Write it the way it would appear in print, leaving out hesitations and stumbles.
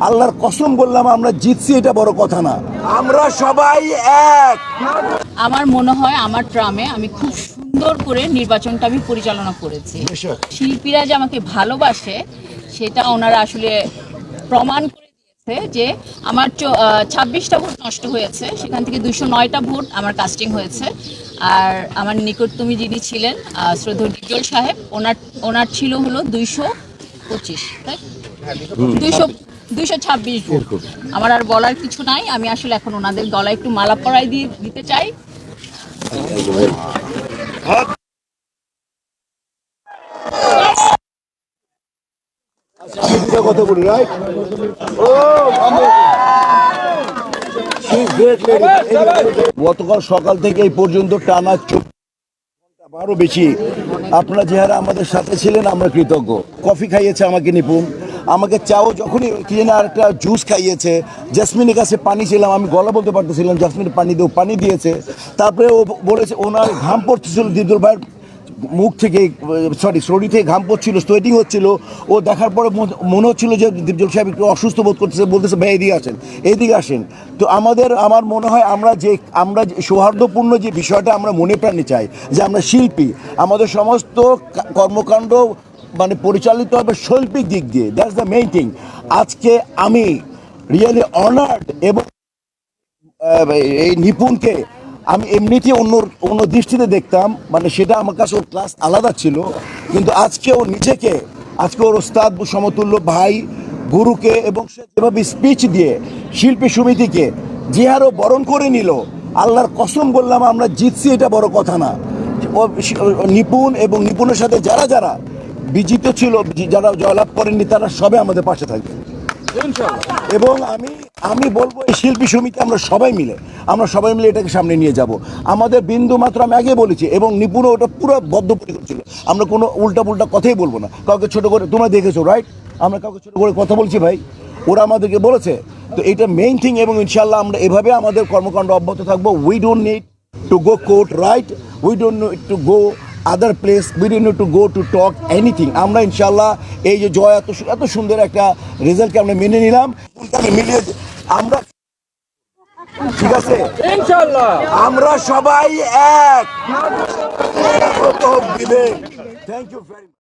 আল্লাহর কসম বললাম আমরা জিতছি, এটা বড় কথা না, আমরা সবাই এক। আমার মনে হয় আমার ট্রামে আমি খুব সুন্দর করে নির্বাচনটা আমি পরিচালনা করেছি। শিল্পীরা যে আমাকে ভালোবাসে সেটা ওনারা আসলে প্রমাণ করে দিয়েছে যে আমার 26টা ভোট নষ্ট হয়েছে, সেখান থেকে 209টা ভোট আমার কাস্টিং হয়েছে। আর আমার নিকটতমী যিনি ছিলেন শ্রদ্ধেয় ডিপজল সাহেব, ওনার ছিল হলো 225, তাই 226 ভোট। আমার আর বলার কিছু নাই, আমি আসলে এখন ওনাদের গলায় একটু মালা পরাই দিতে চাই। কথা বলি, রাইট? গতকাল সকাল থেকে এই পর্যন্ত টানা 12 বেশি আপনারা যারা আমাদের সাথে ছিলেন আমরা কৃতজ্ঞ। কফি খাইয়েছে আমাকে নিপুণ, আমাকে চাও যখনই কি না আর একটা জুস খাইয়েছে, জাসমিনের কাছে পানি ছিলাম, আমি গলা বলতে পারতেছিলাম, জাসমিনের পানি দিয়েছে। তারপরে ও বলেছে ওনার ঘাম পড়তেছিল, দিদুল ভাইয়ের মুখ থেকে শরীর থেকে ঘাম পড়ছিল, সোয়েটিং হচ্ছিল। ও দেখার পরে মনে হচ্ছিল যে দীপজল সাহেব একটু অসুস্থ বোধ করতেছে, বলতেছে ভাই এইদিকে আসেন। তো আমার মনে হয় আমরা সৌহার্দ্যপূর্ণ যে বিষয়টা আমরা মনে প্রাণে চাই, যে আমরা শিল্পী, আমাদের সমস্ত কর্মকাণ্ড মানে পরিচালিত হবে শৈল্পিক দিক দিয়ে, দ্যাটস দ্য মেইন থিং। আজকে আমি রিয়েলি অনার্ড, এবং এই নিপুণকে আমি এমনিতেই অন্য দৃষ্টিতে দেখতাম, মানে সেটা আমার কাছে ওর ক্লাস আলাদা ছিল। কিন্তু আজকে ওর ওস্তাদ সমতুল্য ভাই, গুরুকে, এবং সে যেভাবে স্পিচ দিয়ে শিল্পী সমিতিকে যে হারও বরণ করে নিল, আল্লাহর কসম বললাম আমরা জিতছি, এটা বড় কথা না। নিপুণ এবং নিপুণের সাথে যারা বিজিত ছিল, যারা জয়লাভ করেননি, তারা সবাই আমাদের পাশে থাকবে। এবং আমি বলবো এই শিল্পী সমিতি আমরা সবাই মিলে এটাকে সামনে নিয়ে যাব। আমাদের বিন্দু মাত্র আমি আগে বলেছি, এবং নিপুণ ওটা পুরো বদ্ধপরিকর ছিল, আমরা কোনো উল্টা কথাই বলবো না, কাউকে ছোট করে, তোমরা দেখেছো রাইট, আমরা কাউকে ছোট করে কথা বলছি ভাই, ওরা আমাদেরকে বলেছে। তো এটা মেইন থিং, এবং ইনশাল্লাহ আমরা এভাবে আমাদের কর্মকাণ্ড অব্যাহত থাকবো। We don't need to go court, right? We don't need to go other place, we don't need to go to talk anything. আমরা ইনশাল্লাহ এই যে জয় এত সুন্দর একটা রেজাল্টকে আমরা মেনে নিলাম, মিলিয়ে আমরা, ঠিক আছে ইনশাল্লাহ আমরা সবাই এক। Thank you very much.